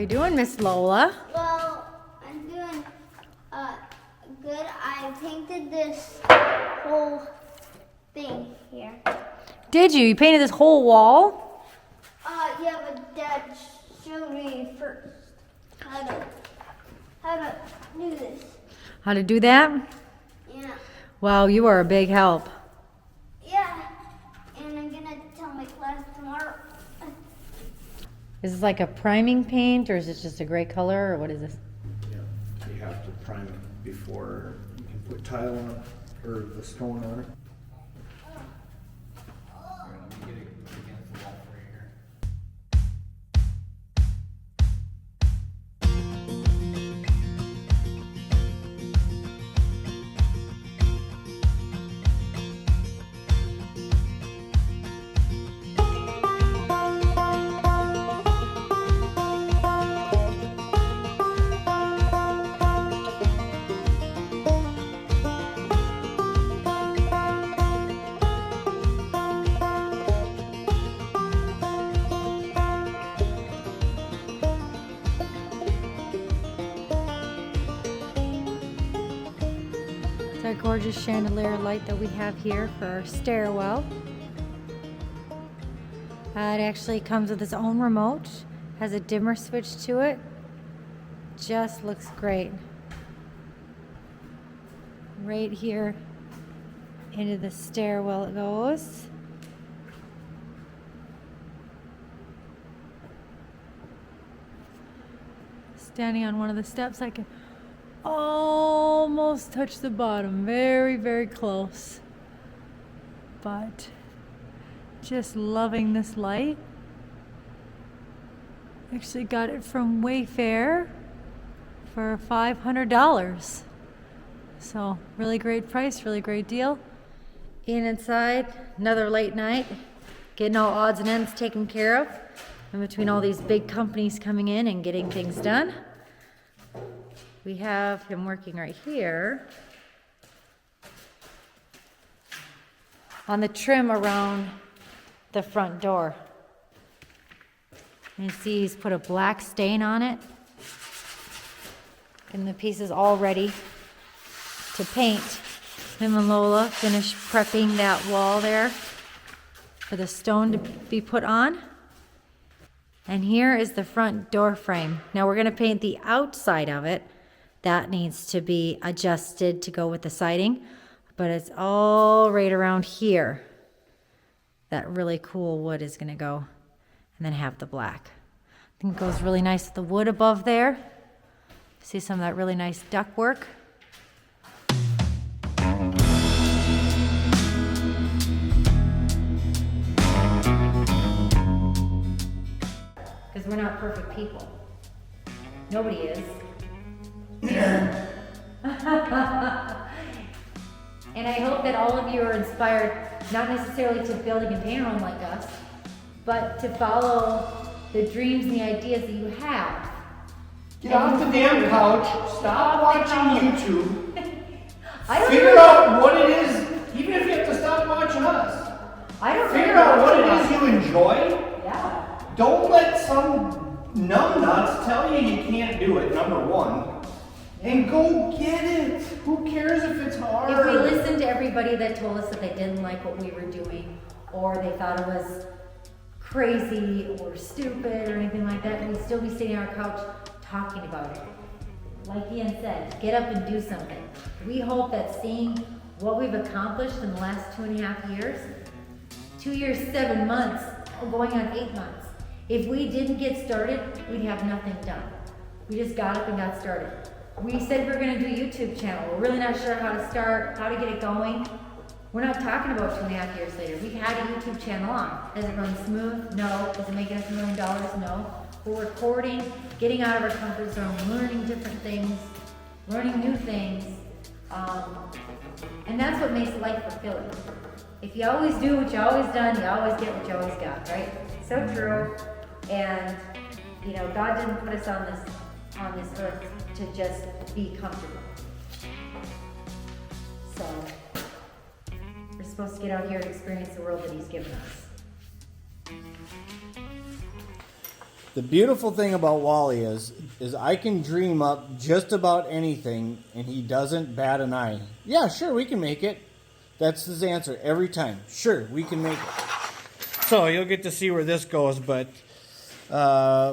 you doing, Miss Lola? Well, I'm doing good. I painted this whole thing here. Did you? You painted this whole wall? Yeah, but Dad showed me first how to do this. How to do that? Yeah. Wow, you are a big help. Yeah. And I'm gonna tell my class tomorrow. Is this like a priming paint, or is it just a gray color, or what is this? Yeah, you have to prime it before you can put tile on it, or the stone on it. Let me get it against the wall for you here. It's our gorgeous chandelier light that we have here for our stairwell. It actually comes with its own remote, has a dimmer switch to it. Just looks great. Right here into the stairwell it goes. Standing on one of the steps, I can almost touch the bottom. Very, very close. But just loving this light. Actually got it from Wayfair for $500. So really great price, really great deal. Inside, another late night. Getting all odds and ends taken care of. In between all these big companies coming in and getting things done. We have him working right here on the trim around the front door. And you see he's put a black stain on it. And the piece is all ready to paint. Him and Lola finished prepping that wall there for the stone to be put on. And here is the front door frame. Now we're gonna paint the outside of it. That needs to be adjusted to go with the siding, but it's all right around here. That really cool wood is gonna go, and then have the black. I think it goes really nice with the wood above there. See some of that really nice ductwork. Because we're not perfect people. Nobody is. And I hope that all of you are inspired, not necessarily to building a paint home like us, but to follow the dreams and the ideas that you have. Get off the damn couch, stop watching YouTube, figure know. out what it is, even if you have to stop watching us. I don't Figure know out what it is you enjoy. Yeah. Don't let some numbnuts tell you you can't do it, number one. And go get it. Who cares if it's hard? If we listened to everybody that told us that they didn't like what we were doing, or they thought it was crazy or stupid or anything like that, we'd still be sitting on our couch talking about it. Like Ian said, get up and do something. We hope that seeing what we've accomplished in the last 2.5 years, 2 years, 7 months, going on 8 months. If we didn't get started, we'd have nothing done. We just got up and got started. We said we were gonna do a YouTube channel. We're really not sure how to start, how to get it going. We're not talking about 2.5 years later. We had a YouTube channel on. Does it run smooth? No. Is it making us $1 million? No. We're recording, getting out of our comfort zone, learning different things, learning new things. And that's what makes life fulfilling. If you always do what you always done, you always get what you always got, right? So true. And you know, God didn't put us on this earth to just be comfortable. So we're supposed to get out here and experience the world that He's given us. The beautiful thing about Wally is I can dream up just about anything, and he doesn't bat an eye. Yeah, sure, we can make it. That's his answer every time. Sure, we can make it. So you'll get to see where this goes, but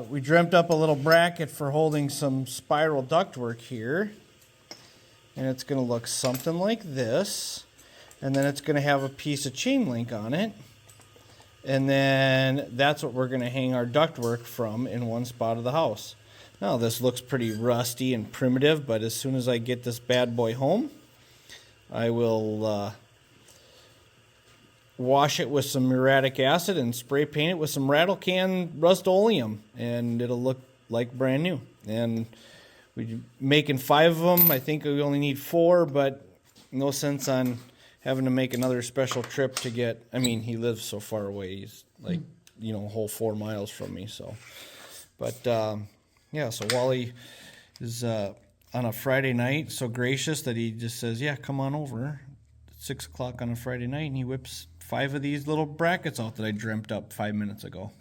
we dreamt up a little bracket for holding some spiral ductwork here. And it's going to look something like this. And then it's going to have a piece of chain link on it. And then that's what we're going to hang our ductwork from in one spot of the house. Now this looks pretty rusty and primitive, but as soon as I get this bad boy home, I will wash it with some muriatic acid and spray paint it with some rattle can Rust-Oleum, and it'll look like brand new. And we're making 5 of them. I think we only need 4, but no sense on having to make another special trip to get, I mean, he lives so far away. He's like, a whole 4 miles from me, so. But, yeah, so Wally is on a Friday night so gracious that he just says, yeah, come on over at 6 o'clock on a Friday night, and he whips 5 of these little brackets out that I dreamt up 5 minutes ago.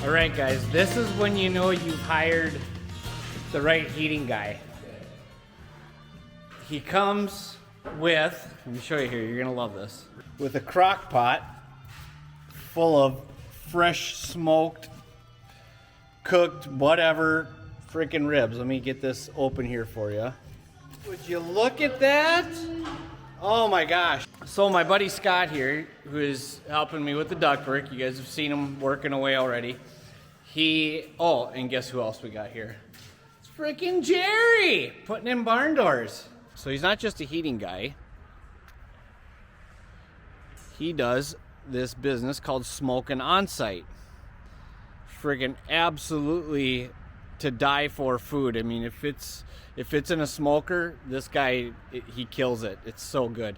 All right, guys, this is when you know you've hired the right heating guy. He comes with, let me show you here, you're gonna love this, with a crock pot full of fresh smoked, cooked, whatever, freaking ribs. Let me get this open here for you. Would you look at that? Oh my gosh. So my buddy Scott here, who is helping me with the ductwork, you guys have seen him working away already. And guess who else we got here? It's freaking Jerry, putting in barn doors. So he's not just a heating guy. He does this business called Smokin Onsite. Friggin' absolutely to die for food. I mean, if it's in a smoker, this guy, he kills it. It's so good.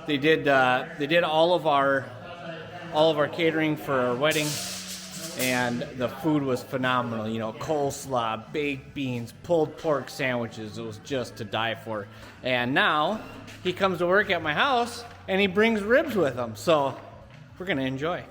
They did all of our catering for our wedding, and the food was phenomenal. You know, coleslaw, baked beans, pulled pork sandwiches. It was just to die for. And now he comes to work at my house and he brings ribs with him. So we're gonna enjoy.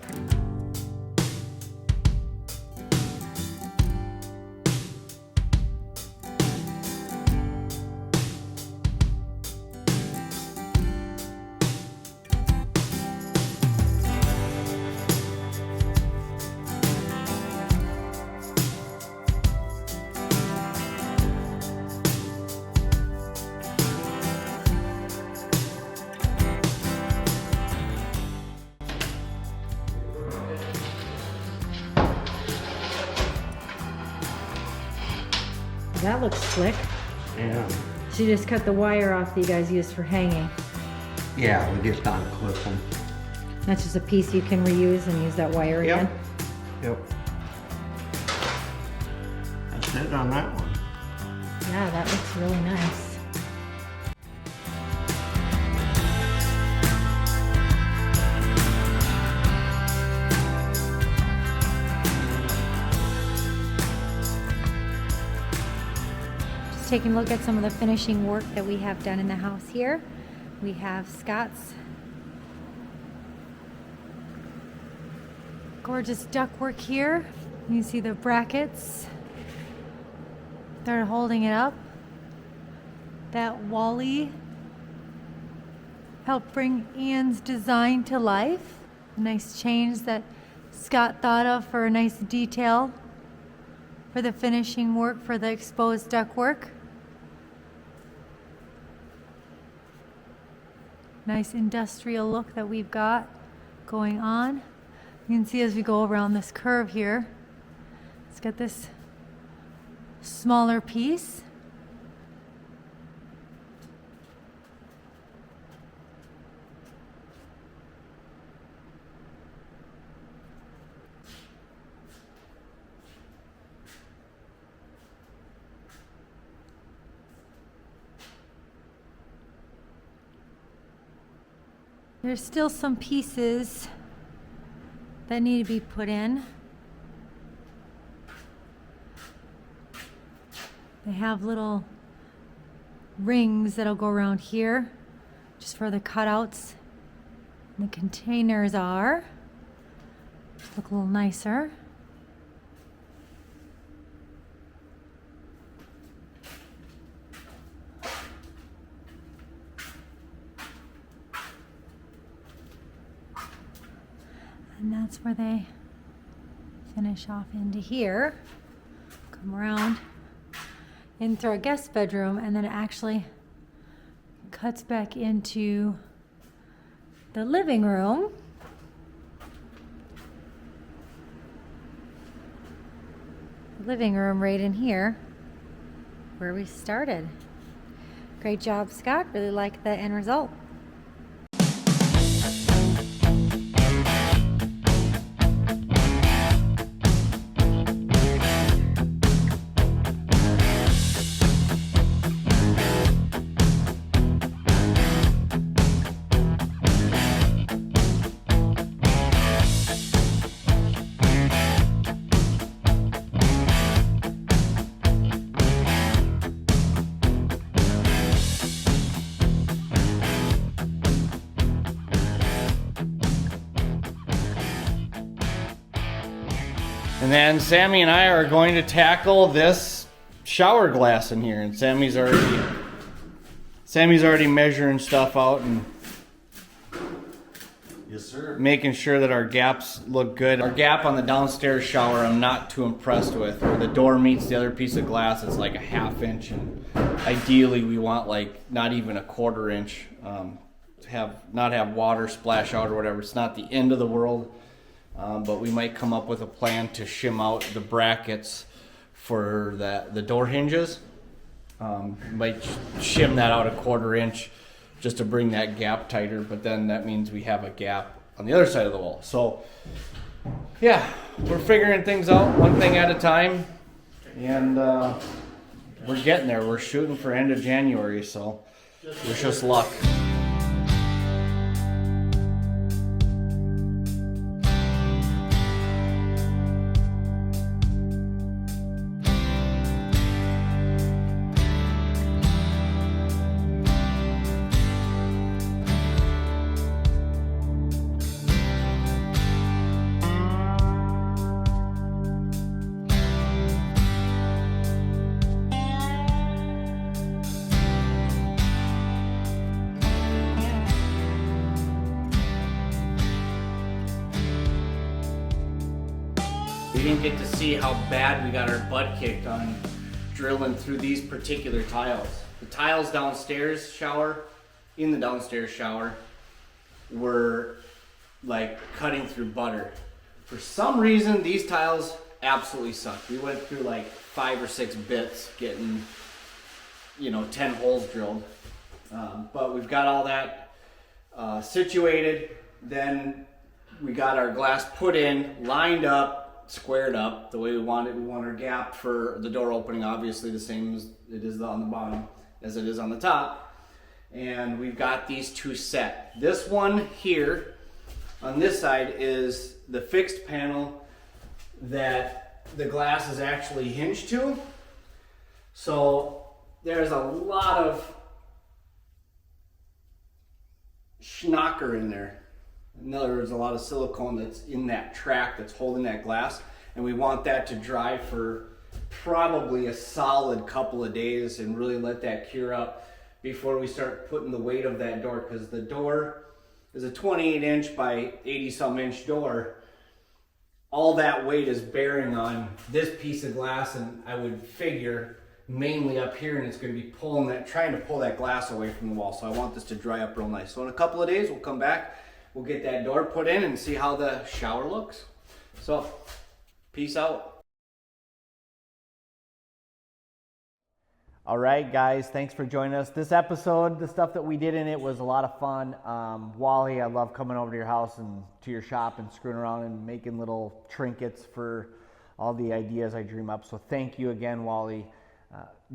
looks slick. Yeah. So you just cut the wire off that you guys use for hanging. Yeah, we just unclip them. That's just a piece you can reuse and use that wire again. Yep. That's it on that one. Yeah, that looks really nice. Just taking a look at some of the finishing work that we have done in the house here. We have Scott's gorgeous ductwork here. You can see the brackets. They're holding it up. That Wally helped bring Ian's design to life. A nice change that Scott thought of for a nice detail for the finishing work for the exposed ductwork. Nice industrial look that we've got going on. You can see as we go around this curve here, it's got this smaller piece. There's still some pieces that need to be put in. They have little rings that'll go around here just for the cutouts. And the containers are just look a little nicer. And that's where they finish off into here. Come around in through a guest bedroom, and then it actually cuts back into the living room. The living room right in here where we started. Great job, Scott. Really like the end result. And then Sammy and I are going to tackle this shower glass in here. And Sammy's already measuring stuff out and Yes, sir. making sure that our gaps look good. Our gap on the downstairs shower I'm not too impressed with. Where the door meets the other piece of glass, it's like a 1/2 inch. And ideally we want like not even a 1/4 inch to not have water splash out or whatever. It's not the end of the world. But we might come up with a plan to shim out the brackets for the door hinges. Might shim that out a 1/4 inch just to bring that gap tighter, but then that means we have a gap on the other side of the wall. So yeah, we're figuring things out one thing at a time, and we're getting there. We're shooting for end of January, so wish us luck. We didn't get to see how bad we got our butt kicked on drilling through these particular tiles. The tiles downstairs shower, in the downstairs shower, were like cutting through butter. For some reason, these tiles absolutely suck. We went through like 5 or 6 bits getting, 10 holes drilled. But we've got all that situated. Then we got our glass put in, lined up, squared up the way we want it. We want our gap for the door opening obviously the same as it is on the bottom as it is on the top. And we've got these two set. This one here on this side is the fixed panel that the glass is actually hinged to. So there's a lot of schnocker in there. In other words, a lot of silicone that's in that track that's holding that glass, and we want that to dry for probably a solid couple of days and really let that cure up before we start putting the weight of that door, because the door is a 28 inch by 80 some inch door. All that weight is bearing on this piece of glass, and I would figure mainly up here, and it's going to be trying to pull that glass away from the wall. So I want this to dry up real nice. So in a couple of days we'll come back, we'll get that door put in and see how the shower looks. So peace out. All right, guys, thanks for joining us. This episode, the stuff that we did in it was a lot of fun. Wally, I love coming over to your house and to your shop and screwing around and making little trinkets for all the ideas I dream up. So thank you again, Wally.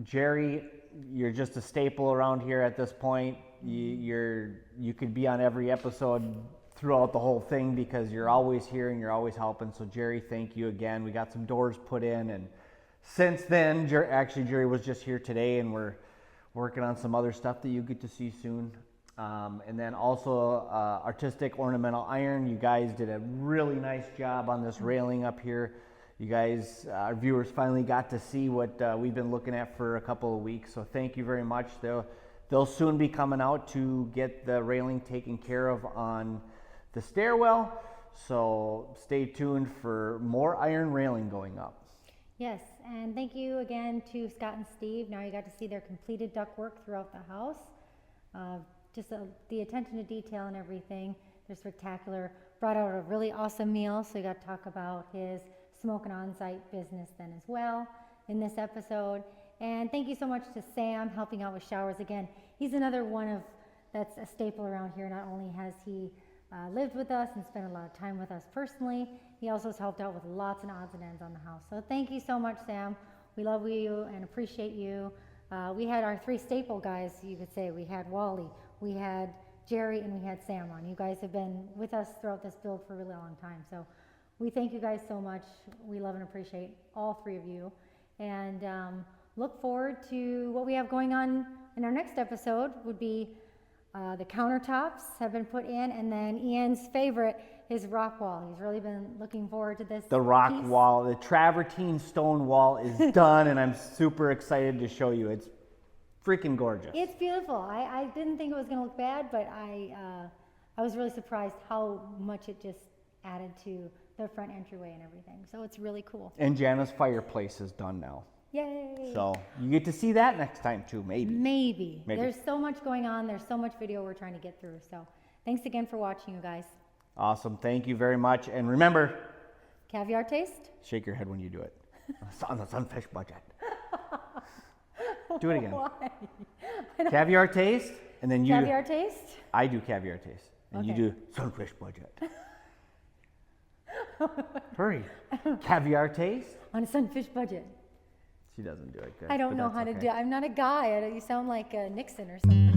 Jerry, you're just a staple around here at this point. You could be on every episode throughout the whole thing because you're always here and you're always helping. So Jerry, thank you again. We got some doors put in, and since then, Jerry was just here today, and we're working on some other stuff that you get to see soon. And then also Artistic Ornamental Iron. You guys did a really nice job on this railing up here. You guys, our viewers finally got to see what we've been looking at for a couple of weeks. So thank you very much. They'll soon be coming out to get the railing taken care of on the stairwell. So stay tuned for more iron railing going up. Yes, and thank you again to Scott and Steve. Now you got to see their completed ductwork throughout the house. Just the attention to detail and everything. They're spectacular. Brought out a really awesome meal, so you got to talk about his Smokin Onsite business then as well in this episode. And thank you so much to Sam helping out with showers again. He's another one that's a staple around here. Not only has he lived with us and spent a lot of time with us personally, he also has helped out with lots and odds and ends on the house. So thank you so much, Sam. We love you and appreciate you. We had our 3 staple guys, you could say. We had Wally, we had Jerry, and we had Sam on. You guys have been with us throughout this build for a really long time. So we thank you guys so much. We love and appreciate all 3 of you. And look forward to what we have going on in our next episode. Would be the countertops have been put in, and then Ian's favorite, his rock wall. He's really been looking forward to this. The rock piece. wall, the travertine stone wall is done, and I'm super excited to show you. It's freaking gorgeous. It's beautiful. I didn't think it was going to look bad, but I was really surprised how much it just added to the front entryway and everything. So it's really cool. And Jana's fireplace is done now. Yay! So you get to see that next time too, maybe. Maybe. There's so much going on. There's so much video we're trying to get through. So thanks again for watching, you guys. Awesome. Thank you very much. And remember, Caviar taste? shake your head when you do it. On the sunfish budget. Do it again. Why? Caviar taste, and then you. Caviar taste? I do caviar taste, and you Okay. do sunfish budget. Hurry. Caviar taste. On a sunfish budget. She doesn't do it good. I don't but know that's how to okay. do. I'm not a guy. You sound like Nixon or something.